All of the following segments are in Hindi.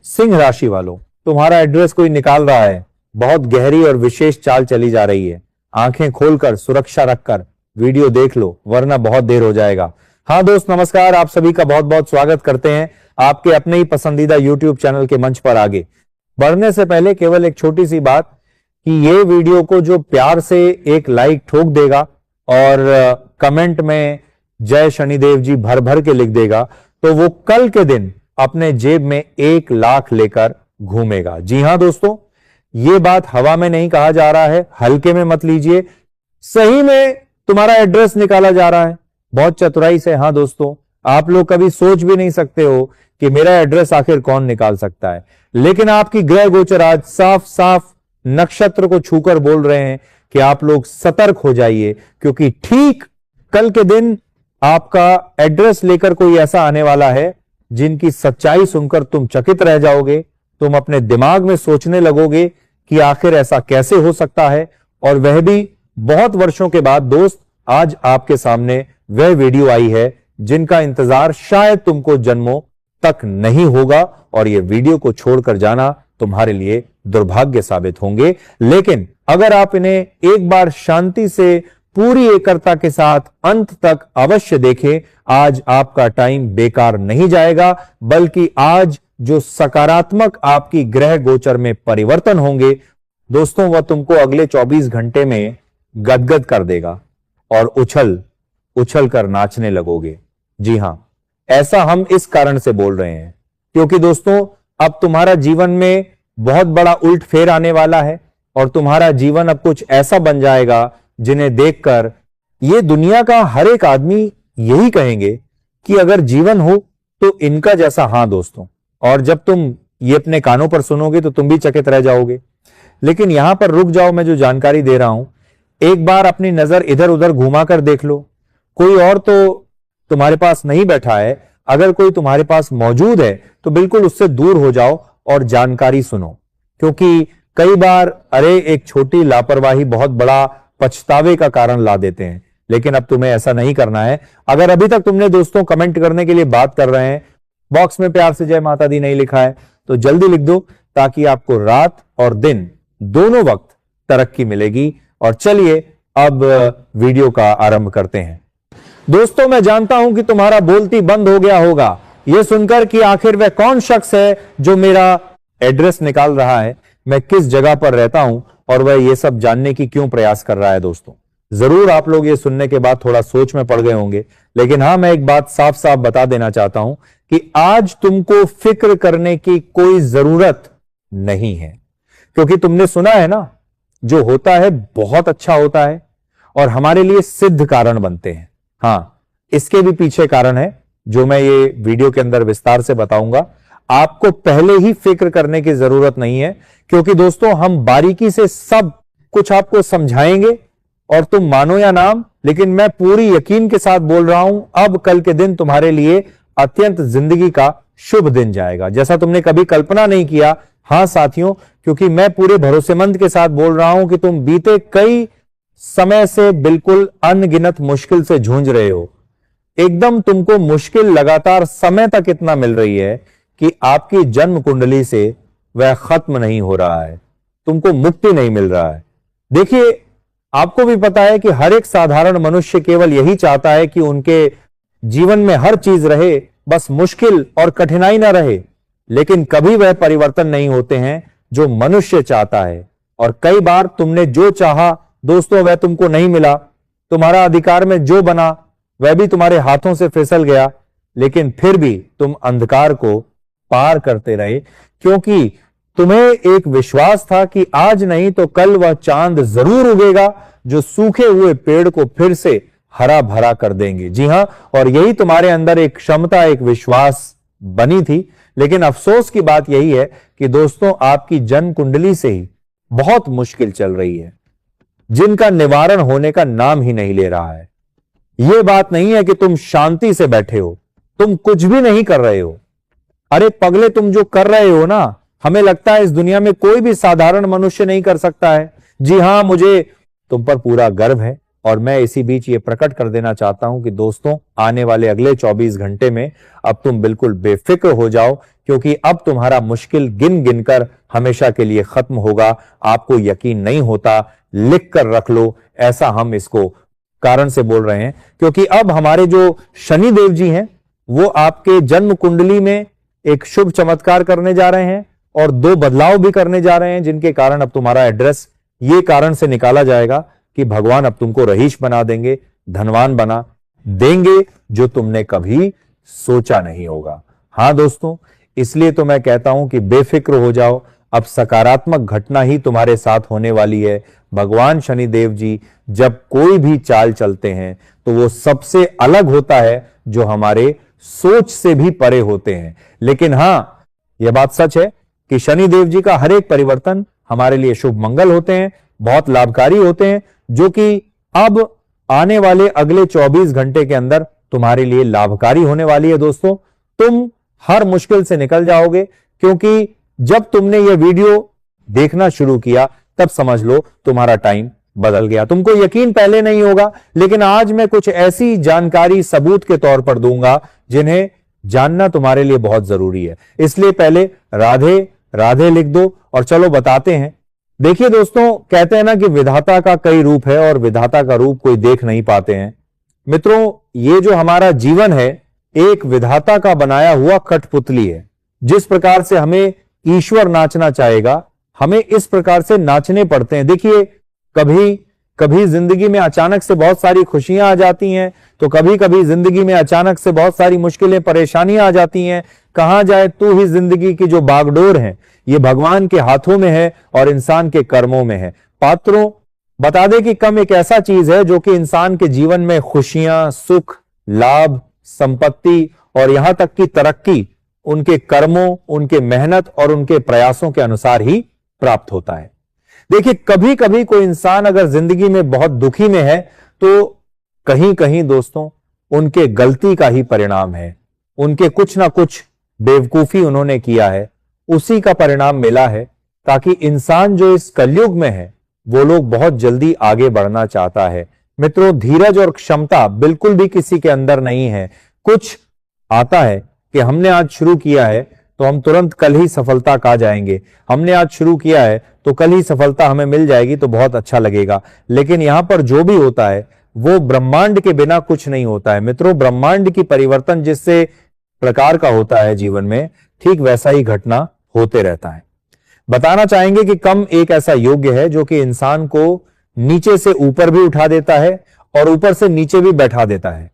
सिंह राशि वालों, तुम्हारा एड्रेस कोई निकाल रहा है। बहुत गहरी और विशेष चाल चली जा रही है। आंखें खोलकर सुरक्षा रखकर वीडियो देख लो, वरना बहुत देर हो जाएगा। हाँ दोस्त नमस्कार, आप सभी का बहुत बहुत स्वागत करते हैं आपके अपने ही पसंदीदा यूट्यूब चैनल के मंच पर। आगे बढ़ने से पहले केवल एक छोटी सी बात कि ये वीडियो को जो प्यार से एक लाइक ठोक देगा और कमेंट में जय शनिदेव जी भर भर के लिख देगा, तो वो कल के दिन अपने जेब में 1 लाख लेकर घूमेगा। जी हां दोस्तों, ये बात हवा में नहीं कहा जा रहा है, हल्के में मत लीजिए। सही में तुम्हारा एड्रेस निकाला जा रहा है, बहुत चतुराई से। हाँ दोस्तों, आप लोग कभी सोच भी नहीं सकते हो कि मेरा एड्रेस आखिर कौन निकाल सकता है, लेकिन आपकी ग्रह गोचर आज साफ साफ नक्षत्र को छूकर बोल रहे हैं कि आप लोग सतर्क हो जाइए, क्योंकि ठीक कल के दिन आपका एड्रेस लेकर कोई ऐसा आने वाला है जिनकी सच्चाई सुनकर तुम चकित रह जाओगे। तुम अपने दिमाग में सोचने लगोगे कि आखिर ऐसा कैसे हो सकता है, और वह भी बहुत वर्षों के बाद। दोस्त, आज आपके सामने वह वीडियो आई है जिनका इंतजार शायद तुमको जन्मों तक नहीं होगा, और यह वीडियो को छोड़कर जाना तुम्हारे लिए दुर्भाग्य साबित होंगे। लेकिन अगर आप इन्हें एक बार शांति से पूरी एकरता के साथ अंत तक अवश्य देखें, आज आपका टाइम बेकार नहीं जाएगा, बल्कि आज जो सकारात्मक आपकी ग्रह गोचर में परिवर्तन होंगे दोस्तों, वह तुमको अगले 24 घंटे में गदगद कर देगा और उछल उछल कर नाचने लगोगे। जी हां, ऐसा हम इस कारण से बोल रहे हैं क्योंकि दोस्तों अब तुम्हारा जीवन में बहुत बड़ा उल्ट फेर आने वाला है, और तुम्हारा जीवन अब कुछ ऐसा बन जाएगा जिन्हें देखकर ये दुनिया का हर एक आदमी यही कहेंगे कि अगर जीवन हो तो इनका जैसा। हां दोस्तों, और जब तुम ये अपने कानों पर सुनोगे तो तुम भी चकित रह जाओगे। लेकिन यहां पर रुक जाओ, मैं जो जानकारी दे रहा हूं एक बार अपनी नजर इधर उधर घुमा कर देख लो। कोई और तो तुम्हारे पास नहीं बैठा है, अगर कोई तुम्हारे पास मौजूद है तो बिल्कुल उससे दूर हो जाओ और जानकारी सुनो, क्योंकि कई बार अरे एक छोटी लापरवाही बहुत बड़ा पछतावे का कारण ला देते हैं। लेकिन अब तुम्हें ऐसा नहीं करना है। अगर अभी तक तुमने दोस्तों कमेंट करने के लिए बात कर रहे हैं, बॉक्स में प्यार से जय माता दी नहीं लिखा है तो जल्दी लिख दो, ताकि आपको रात और दिन दोनों वक्त तरक्की मिलेगी। और चलिए अब वीडियो का आरंभ करते हैं। दोस्तों, मैं जानता हूं कि तुम्हारा बोलती बंद हो गया होगा यह सुनकर कि आखिर वह कौन शख्स है जो मेरा एड्रेस निकाल रहा है, मैं किस जगह पर रहता हूं, और वह यह सब जानने की क्यों प्रयास कर रहा है। दोस्तों, जरूर आप लोग ये सुनने के बाद थोड़ा सोच में पड़ गए होंगे, लेकिन हां, मैं एक बात साफ साफ बता देना चाहता हूं कि आज तुमको फिक्र करने की कोई जरूरत नहीं है, क्योंकि तुमने सुना है ना, जो होता है बहुत अच्छा होता है और हमारे लिए सिद्ध कारण बनते हैं। हां, इसके भी पीछे कारण है जो मैं ये वीडियो के अंदर विस्तार से बताऊंगा। आपको पहले ही फिक्र करने की जरूरत नहीं है, क्योंकि दोस्तों हम बारीकी से सब कुछ आपको समझाएंगे, और तुम मानो या नाम, लेकिन मैं पूरी यकीन के साथ बोल रहा हूं, अब कल के दिन तुम्हारे लिए अत्यंत जिंदगी का शुभ दिन जाएगा, जैसा तुमने कभी कल्पना नहीं किया। हां साथियों, क्योंकि मैं पूरे भरोसेमंद के साथ बोल रहा हूं कि तुम बीते कई समय से बिल्कुल अनगिनत मुश्किल से जूझ रहे हो। एकदम तुमको मुश्किल लगातार समय तक इतना मिल रही है कि आपकी जन्म कुंडली से वह खत्म नहीं हो रहा है, तुमको मुक्ति नहीं मिल रहा है। देखिए, आपको भी पता है कि हर एक साधारण मनुष्य केवल यही चाहता है कि उनके जीवन में हर चीज रहे, बस मुश्किल और कठिनाई ना रहे, लेकिन कभी वह परिवर्तन नहीं होते हैं जो मनुष्य चाहता है। और कई बार तुमने जो चाहा दोस्तों वह तुमको नहीं मिला, तुम्हारा अधिकार में जो बना वह भी तुम्हारे हाथों से फिसल गया, लेकिन फिर भी तुम अंधकार को पार करते रहे, क्योंकि तुम्हें एक विश्वास था कि आज नहीं तो कल वह चांद जरूर उगेगा जो सूखे हुए पेड़ को फिर से हरा भरा कर देंगे। जी हां, और यही तुम्हारे अंदर एक क्षमता, एक विश्वास बनी थी। लेकिन अफसोस की बात यही है कि दोस्तों आपकी जन्म कुंडली से ही बहुत मुश्किल चल रही है, जिनका निवारण होने का नाम ही नहीं ले रहा है। यह बात नहीं है कि तुम शांति से बैठे हो, तुम कुछ भी नहीं कर रहे हो। अरे पगले, तुम जो कर रहे हो ना, हमें लगता है इस दुनिया में कोई भी साधारण मनुष्य नहीं कर सकता है। जी हां, मुझे तुम पर पूरा गर्व है, और मैं इसी बीच ये प्रकट कर देना चाहता हूं कि दोस्तों, आने वाले अगले 24 घंटे में अब तुम बिल्कुल बेफिक्र हो जाओ, क्योंकि अब तुम्हारा मुश्किल गिन गिनकर हमेशा के लिए खत्म होगा। आपको यकीन नहीं होता, लिख कर रख लो, ऐसा हम इसको कारण से बोल रहे हैं क्योंकि अब हमारे जो शनि देव जी हैं वो आपके जन्म कुंडली में एक शुभ चमत्कार करने जा रहे हैं और 2 बदलाव भी करने जा रहे हैं, जिनके कारण अब तुम्हारा एड्रेस ये कारण से निकाला जाएगा कि भगवान अब तुमको रहीश बना देंगे, धनवान बना देंगे, जो तुमने कभी सोचा नहीं होगा। हां दोस्तों, इसलिए तो मैं कहता हूं कि बेफिक्र हो जाओ, अब सकारात्मक घटना ही तुम्हारे साथ होने वाली है। भगवान शनिदेव जी जब कोई भी चाल चलते हैं तो वो सबसे अलग होता है, जो हमारे सोच से भी परे होते हैं। लेकिन हां, यह बात सच है कि शनिदेव जी का हर एक परिवर्तन हमारे लिए शुभ मंगल होते हैं, बहुत लाभकारी होते हैं, जो कि अब आने वाले अगले 24 घंटे के अंदर तुम्हारे लिए लाभकारी होने वाली है। दोस्तों, तुम हर मुश्किल से निकल जाओगे, क्योंकि जब तुमने यह वीडियो देखना शुरू किया तब समझ लो तुम्हारा टाइम बदल गया। तुमको यकीन पहले नहीं होगा, लेकिन आज मैं कुछ ऐसी जानकारी सबूत के तौर पर दूंगा जिन्हें जानना तुम्हारे लिए बहुत जरूरी है। इसलिए पहले राधे राधे लिख दो और चलो बताते हैं। देखिए दोस्तों, कहते हैं ना कि विधाता का कई रूप है और विधाता का रूप कोई देख नहीं पाते हैं। मित्रों, ये जो हमारा जीवन है एक विधाता का बनाया हुआ कठपुतली है। जिस प्रकार से हमें ईश्वर नाचना चाहेगा, हमें इस प्रकार से नाचने पड़ते हैं। देखिए, कभी कभी जिंदगी में अचानक से बहुत सारी खुशियां आ जाती हैं, तो कभी कभी जिंदगी में अचानक से बहुत सारी मुश्किलें परेशानियां आ जाती हैं। कहां जाए तू ही जिंदगी की जो बागडोर है, ये भगवान के हाथों में है और इंसान के कर्मों में है। पात्रों, बता दे कि कम एक ऐसा चीज है जो कि इंसान के जीवन में खुशियां, सुख, लाभ, संपत्ति और यहां तक की तरक्की उनके कर्मों, उनके मेहनत और उनके प्रयासों के अनुसार ही प्राप्त होता है। देखिए, कभी कभी कोई इंसान अगर जिंदगी में बहुत दुखी में है तो कहीं कहीं दोस्तों उनके गलती का ही परिणाम है। उनके कुछ ना कुछ बेवकूफी उन्होंने किया है, उसी का परिणाम मिला है, ताकि इंसान जो इस कलयुग में है वो लोग बहुत जल्दी आगे बढ़ना चाहता है। मित्रों, धीरज और क्षमता बिल्कुल भी किसी के अंदर नहीं है। कुछ आता है कि हमने आज शुरू किया है तो हम तुरंत कल ही सफलता पा जाएंगे, हमने आज शुरू किया है तो कल ही सफलता हमें मिल जाएगी तो बहुत अच्छा लगेगा। लेकिन यहां पर जो भी होता है वो ब्रह्मांड के बिना कुछ नहीं होता है। मित्रों, ब्रह्मांड की परिवर्तन जिससे प्रकार का होता है जीवन में, ठीक वैसा ही घटना होते रहता है। बताना चाहेंगे कि कम एक ऐसा योग्य है जो कि इंसान को नीचे से ऊपर भी उठा देता है और ऊपर से नीचे भी बैठा देता है।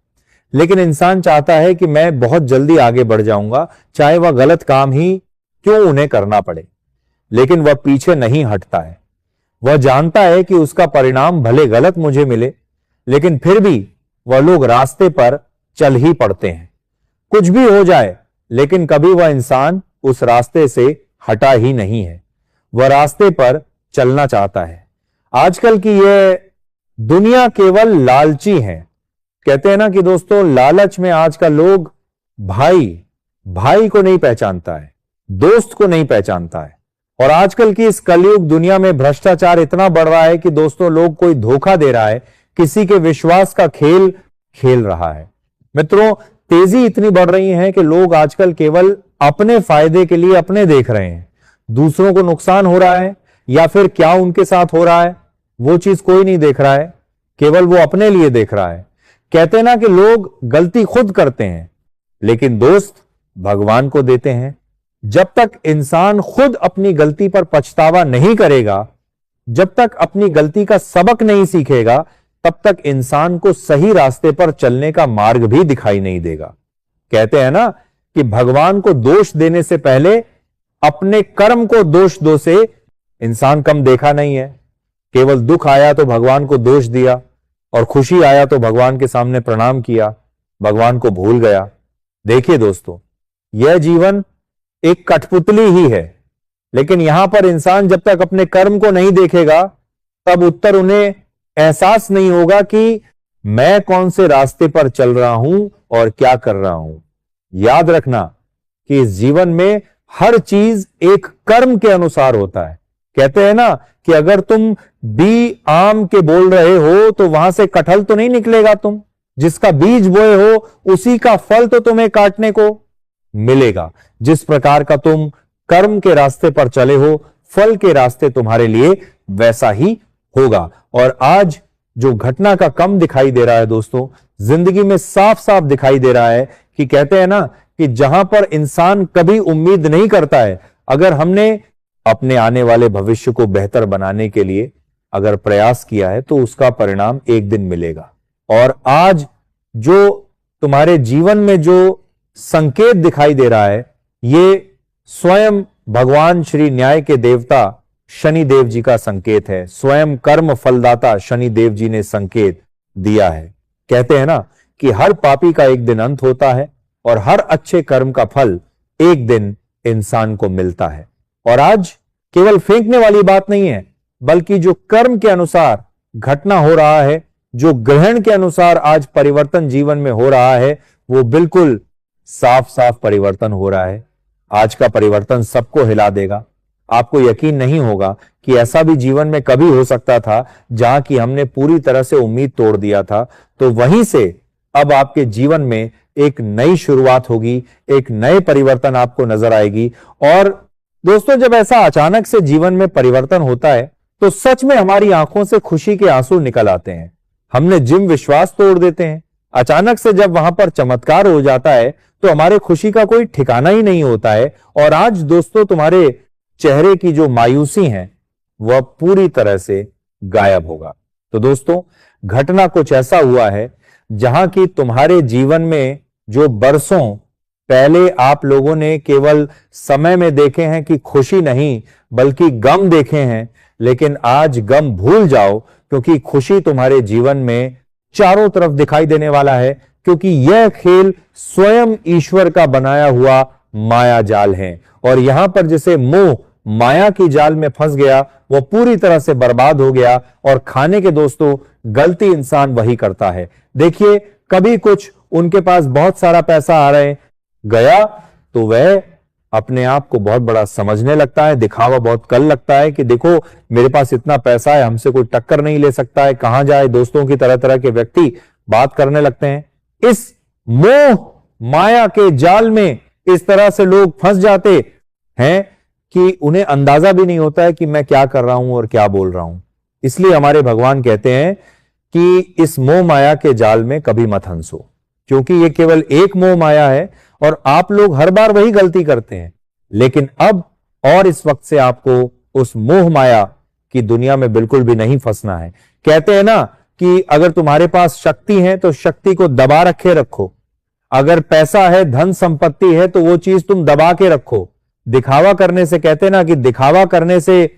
लेकिन इंसान चाहता है कि मैं बहुत जल्दी आगे बढ़ जाऊंगा, चाहे वह गलत काम ही क्यों उन्हें करना पड़े। लेकिन वह पीछे नहीं हटता है। वह जानता है कि उसका परिणाम भले गलत मुझे मिले, लेकिन फिर भी वह लोग रास्ते पर चल ही पड़ते हैं। कुछ भी हो जाए, लेकिन कभी वह इंसान उस रास्ते से हटा ही नहीं है। वह रास्ते पर चलना चाहता है। आजकल की यह दुनिया केवल लालची है। कहते हैं ना कि दोस्तों, लालच में आज का लोग भाई को नहीं पहचानता है, दोस्त को नहीं पहचानता है। और आजकल की इस कलयुग दुनिया में भ्रष्टाचार इतना बढ़ रहा है कि दोस्तों लोग कोई धोखा दे रहा है, किसी के विश्वास का खेल खेल रहा है। मित्रों, तेजी इतनी बढ़ रही है कि लोग आजकल केवल अपने फायदे के लिए अपने देख रहे हैं। दूसरों को नुकसान हो रहा है या फिर क्या उनके साथ हो रहा है वो चीज कोई नहीं देख रहा है, केवल वो अपने लिए देख रहा है। कहते हैं ना कि लोग गलती खुद करते हैं लेकिन दोस्त भगवान को देते हैं। जब तक इंसान खुद अपनी गलती पर पछतावा नहीं करेगा, जब तक अपनी गलती का सबक नहीं सीखेगा, तब तक इंसान को सही रास्ते पर चलने का मार्ग भी दिखाई नहीं देगा। कहते हैं ना कि भगवान को दोष देने से पहले अपने कर्म को दोष दो से इंसान कम देखा नहीं है। केवल दुख आया तो भगवान को दोष दिया और खुशी आया तो भगवान के सामने प्रणाम किया, भगवान को भूल गया। देखिए दोस्तों, यह जीवन एक कठपुतली ही है। लेकिन यहां पर इंसान जब तक अपने कर्म को नहीं देखेगा, तब उत्तर उन्हें एहसास नहीं होगा कि मैं कौन से रास्ते पर चल रहा हूं और क्या कर रहा हूं। याद रखना कि इस जीवन में हर चीज एक कर्म के अनुसार होता है। कहते हैं ना कि अगर तुम बी आम के बोल रहे हो तो वहां से कटहल तो नहीं निकलेगा, तुम जिसका बीज बोए हो उसी का फल तो तुम्हें काटने को मिलेगा। जिस प्रकार का तुम कर्म के रास्ते पर चले हो, फल के रास्ते तुम्हारे लिए वैसा ही होगा। और आज जो घटना का कम दिखाई दे रहा है दोस्तों, जिंदगी में साफ साफ दिखाई दे रहा है कि कहते हैं ना कि जहां पर इंसान कभी उम्मीद नहीं करता है, अगर हमने अपने आने वाले भविष्य को बेहतर बनाने के लिए अगर प्रयास किया है तो उसका परिणाम एक दिन मिलेगा। और आज जो तुम्हारे जीवन में जो संकेत दिखाई दे रहा है, ये स्वयं भगवान श्री न्याय के देवता शनिदेव जी का संकेत है। स्वयं कर्म फलदाता शनिदेव जी ने संकेत दिया है। कहते हैं ना कि हर पापी का एक दिन अंत होता है और हर अच्छे कर्म का फल एक दिन इंसान को मिलता है। और आज केवल फेंकने वाली बात नहीं है, बल्कि जो कर्म के अनुसार घटना हो रहा है, जो ग्रहण के अनुसार आज परिवर्तन जीवन में हो रहा है, वो बिल्कुल साफ साफ परिवर्तन हो रहा है। आज का परिवर्तन सबको हिला देगा। आपको यकीन नहीं होगा कि ऐसा भी जीवन में कभी हो सकता था जहां की हमने पूरी तरह से उम्मीद तोड़ दिया था। तो वहीं से अब आपके जीवन में एक नई शुरुआत होगी, एक नए परिवर्तन आपको नजर आएगी। और दोस्तों, जब ऐसा अचानक से जीवन में परिवर्तन होता है तो सच में हमारी आंखों से खुशी के आंसू निकल आते हैं। हमने जिम विश्वास तोड़ देते हैं। अचानक से जब वहां पर चमत्कार हो जाता है तो हमारे खुशी का कोई ठिकाना ही नहीं होता है। और आज दोस्तों, तुम्हारे चेहरे की जो मायूसी है वह पूरी तरह से गायब होगा। तो दोस्तों, घटना कुछ ऐसा हुआ है जहां की तुम्हारे जीवन में जो बरसों पहले आप लोगों ने केवल समय में देखे हैं कि खुशी नहीं बल्कि गम देखे हैं, लेकिन आज गम भूल जाओ, क्योंकि खुशी तुम्हारे जीवन में चारों तरफ दिखाई देने वाला है। क्योंकि यह खेल स्वयं ईश्वर का बनाया हुआ माया जाल है। और यहां पर जिसे मोह माया की जाल में फंस गया वो पूरी तरह से बर्बाद हो गया। और खाने के दोस्तों, गलती इंसान वही करता है। देखिए, कभी कुछ उनके पास बहुत सारा पैसा आ रहे गया तो वह अपने आप को बहुत बड़ा समझने लगता है, दिखावा बहुत कर लगता है कि देखो मेरे पास इतना पैसा है, हमसे कोई टक्कर नहीं ले सकता है, कहां जाए। दोस्तों की तरह तरह के व्यक्ति बात करने लगते हैं। इस मोह माया के जाल में इस तरह से लोग फंस जाते हैं कि उन्हें अंदाजा भी नहीं होता है कि मैं क्या कर रहा हूं और क्या बोल रहा हूं। इसलिए हमारे भगवान कहते हैं कि इस मोह माया के जाल में कभी मत हंसो, क्योंकि ये केवल एक मोह माया है और आप लोग हर बार वही गलती करते हैं। लेकिन अब और इस वक्त से आपको उस मोह माया की दुनिया में बिल्कुल भी नहीं फंसना है। कहते हैं ना कि अगर तुम्हारे पास शक्ति है तो शक्ति को दबा रखे रखो। अगर पैसा है, धन संपत्ति है, तो वो चीज तुम दबा के रखो। दिखावा करने से, कहते ना कि दिखावा करने से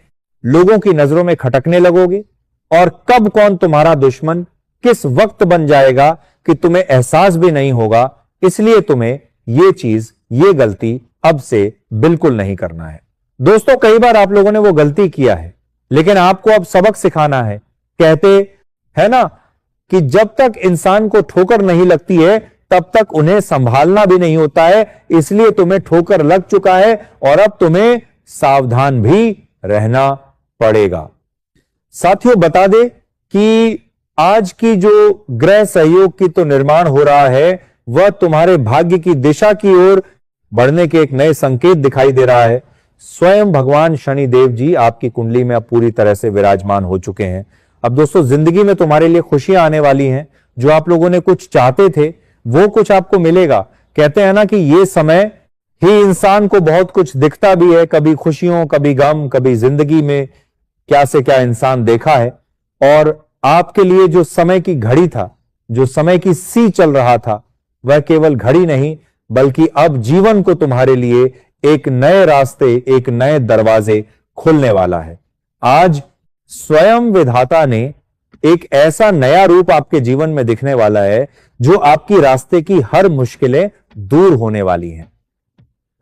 लोगों की नजरों में खटकने लगोगे। और कब कौन तुम्हारा दुश्मन किस वक्त बन जाएगा कि तुम्हें एहसास भी नहीं होगा। इसलिए तुम्हें ये चीज, ये गलती अब से बिल्कुल नहीं करना है। दोस्तों, कई बार आप लोगों ने वो गलती किया है, लेकिन आपको अब सबक सिखाना है। कहते है ना कि जब तक इंसान को ठोकर नहीं लगती है तब तक उन्हें संभालना भी नहीं होता है। इसलिए तुम्हें ठोकर लग चुका है और अब तुम्हें सावधान भी रहना पड़ेगा। साथियों, बता दे कि आज की जो ग्रह सहयोग की तो निर्माण हो रहा है, वह तुम्हारे भाग्य की दिशा की ओर बढ़ने के एक नए संकेत दिखाई दे रहा है। स्वयं भगवान शनिदेव जी आपकी कुंडली में अब पूरी तरह से विराजमान हो चुके हैं। अब दोस्तों, जिंदगी में तुम्हारे लिए खुशियां आने वाली हैं। जो आप लोगों ने कुछ चाहते थे वो कुछ आपको मिलेगा। कहते हैं ना कि ये समय ही इंसान को बहुत कुछ दिखता भी है, कभी खुशियों, कभी गम, कभी जिंदगी में क्या से क्या इंसान देखा है। और आपके लिए जो समय की घड़ी था, जो समय की सी चल रहा था, वह केवल घड़ी नहीं बल्कि अब जीवन को तुम्हारे लिए एक नए रास्ते, एक नए दरवाजे खुलने वाला है। आज स्वयं विधाता ने एक ऐसा नया रूप आपके जीवन में दिखने वाला है जो आपकी रास्ते की हर मुश्किलें दूर होने वाली हैं।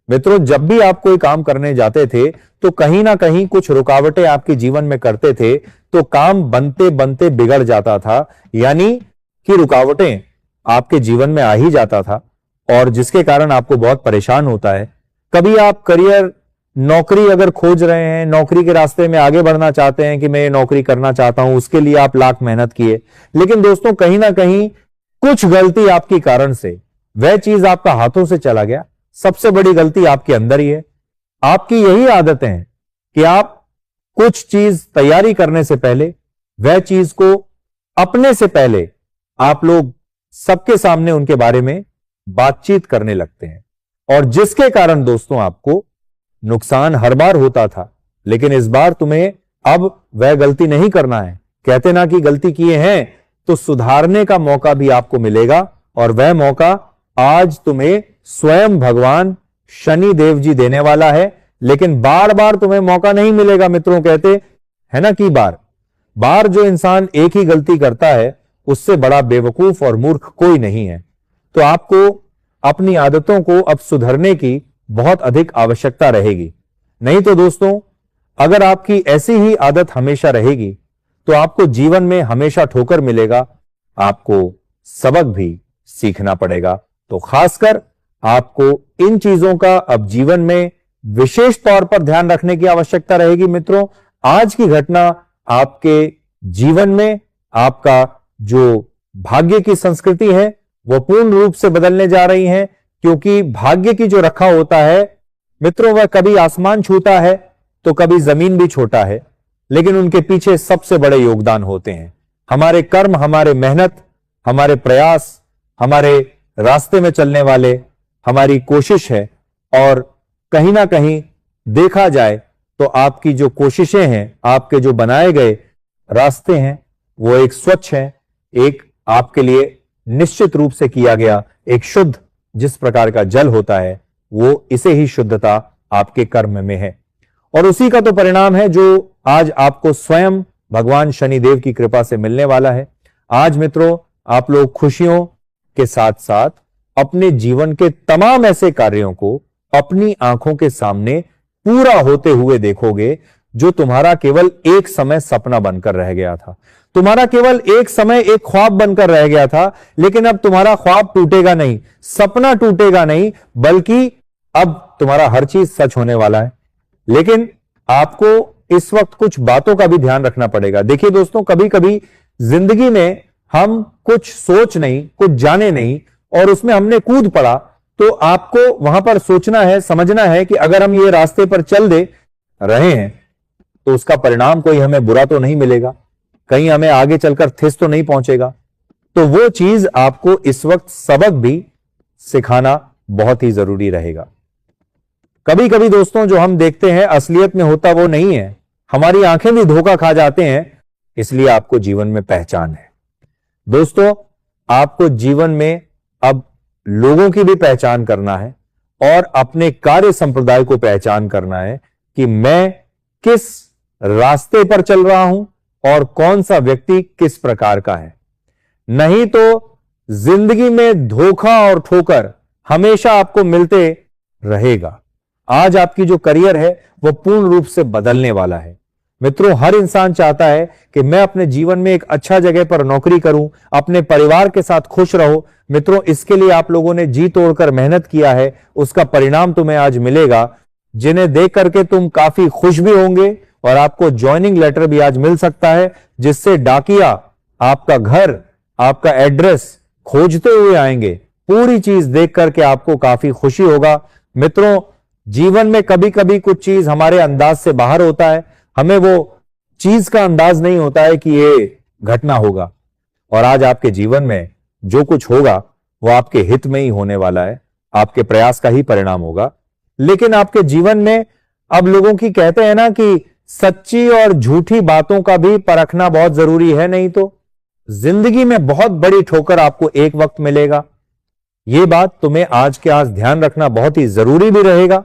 मित्रों, जब भी आप कोई काम करने जाते थे तो कहीं ना कहीं कुछ रुकावटें आपके जीवन में करते थे तो काम बनते बनते बिगड़ जाता था, यानी कि रुकावटें आपके जीवन में आ ही जाता था और जिसके कारण आपको बहुत परेशान होता है। कभी आप करियर नौकरी अगर खोज रहे हैं, नौकरी के रास्ते में आगे बढ़ना चाहते हैं कि मैं ये नौकरी करना चाहता हूं, उसके लिए आप लाख मेहनत किए, लेकिन दोस्तों कहीं ना कहीं कुछ गलती आपके कारण से वह चीज आपका हाथों से चला गया। सबसे बड़ी गलती आपके अंदर ही है। आपकी यही आदतें हैं कि आप कुछ चीज तैयारी करने से पहले, वह चीज को अपने से पहले आप लोग सबके सामने उनके बारे में बातचीत करने लगते हैं, और जिसके कारण दोस्तों आपको नुकसान हर बार होता था, लेकिन इस बार तुम्हें अब वह गलती नहीं करना है। कहते ना कि गलती किए हैं तो सुधारने का मौका भी आपको मिलेगा, और वह मौका आज तुम्हें स्वयं भगवान शनि देव जी देने वाला है। लेकिन बार बार तुम्हें मौका नहीं मिलेगा मित्रों, कहते है ना कि बार बार जो इंसान एक ही गलती करता है उससे बड़ा बेवकूफ और मूर्ख कोई नहीं है। तो आपको अपनी आदतों को अब सुधरने की बहुत अधिक आवश्यकता रहेगी। नहीं तो दोस्तों अगर आपकी ऐसी ही आदत हमेशा रहेगी तो आपको जीवन में हमेशा ठोकर मिलेगा, आपको सबक भी सीखना पड़ेगा। तो खासकर आपको इन चीजों का अब जीवन में विशेष तौर पर ध्यान रखने की आवश्यकता रहेगी। मित्रों आज की घटना आपके जीवन में आपका जो भाग्य की संस्कृति है वह पूर्ण रूप से बदलने जा रही है, क्योंकि भाग्य की जो रखा होता है मित्रों वह कभी आसमान छूता है तो कभी जमीन भी छोटा है, लेकिन उनके पीछे सबसे बड़े योगदान होते हैं हमारे कर्म, हमारे मेहनत, हमारे प्रयास, हमारे रास्ते में चलने वाले हमारी कोशिश है। और कहीं ना कहीं देखा जाए तो आपकी जो कोशिशें हैं, आपके जो बनाए गए रास्ते हैं वो एक स्वच्छ है, एक आपके लिए निश्चित रूप से किया गया एक शुद्ध जिस प्रकार का जल होता है वो इसे ही शुद्धता आपके कर्म में है, और उसी का तो परिणाम है जो आज आपको स्वयं भगवान शनिदेव की कृपा से मिलने वाला है। आज मित्रों आप लोग खुशियों के साथ साथ अपने जीवन के तमाम ऐसे कार्यों को अपनी आंखों के सामने पूरा होते हुए देखोगे जो तुम्हारा केवल एक समय सपना बनकर रह गया था, तुम्हारा केवल एक समय एक ख्वाब बनकर रह गया था। लेकिन अब तुम्हारा ख्वाब टूटेगा नहीं, सपना टूटेगा नहीं, बल्कि अब तुम्हारा हर चीज सच होने वाला है। लेकिन आपको इस वक्त कुछ बातों का भी ध्यान रखना पड़ेगा। देखिए दोस्तों कभी कभी जिंदगी में हम कुछ सोच नहीं, कुछ जाने नहीं और उसमें हमने कूद पड़ा, तो आपको वहां पर सोचना है, समझना है कि अगर हम ये रास्ते पर चल दे रहे हैं तो उसका परिणाम कोई हमें बुरा तो नहीं मिलेगा, कहीं हमें आगे चलकर ठेस तो नहीं पहुंचेगा। तो वो चीज आपको इस वक्त सबक भी सिखाना बहुत ही जरूरी रहेगा। कभी कभी दोस्तों जो हम देखते हैं असलियत में होता वो नहीं है, हमारी आंखें भी धोखा खा जाते हैं, इसलिए आपको जीवन में पहचान है। दोस्तों आपको जीवन में अब लोगों की भी पहचान करना है और अपने कार्य संप्रदाय को पहचान करना है कि मैं किस रास्ते पर चल रहा हूं और कौन सा व्यक्ति किस प्रकार का है। नहीं तो जिंदगी में धोखा और ठोकर हमेशा आपको मिलते रहेगा। आज आपकी जो करियर है वह पूर्ण रूप से बदलने वाला है। मित्रों हर इंसान चाहता है कि मैं अपने जीवन में एक अच्छा जगह पर नौकरी करूं, अपने परिवार के साथ खुश रहो। मित्रों इसके लिए आप लोगों ने जी तोड़कर मेहनत किया है, उसका परिणाम तुम्हें आज मिलेगा, जिन्हें देख करके तुम काफी खुश भी होंगे और आपको ज्वाइनिंग लेटर भी आज मिल सकता है, जिससे डाकिया आपका घर, आपका एड्रेस खोजते हुए आएंगे। पूरी चीज देख करके आपको काफी खुशी होगा। मित्रों जीवन में कभी कभी कुछ चीज हमारे अंदाज से बाहर होता है, हमें वो चीज का अंदाज नहीं होता है कि ये घटना होगा, और आज आपके जीवन में जो कुछ होगा वो आपके हित में ही होने वाला है, आपके प्रयास का ही परिणाम होगा। लेकिन आपके जीवन में अब लोगों की कहते हैं ना कि सच्ची और झूठी बातों का भी परखना बहुत जरूरी है, नहीं तो जिंदगी में बहुत बड़ी ठोकर आपको एक वक्त मिलेगा। यह बात तुम्हें आज के आज ध्यान रखना बहुत ही जरूरी भी रहेगा।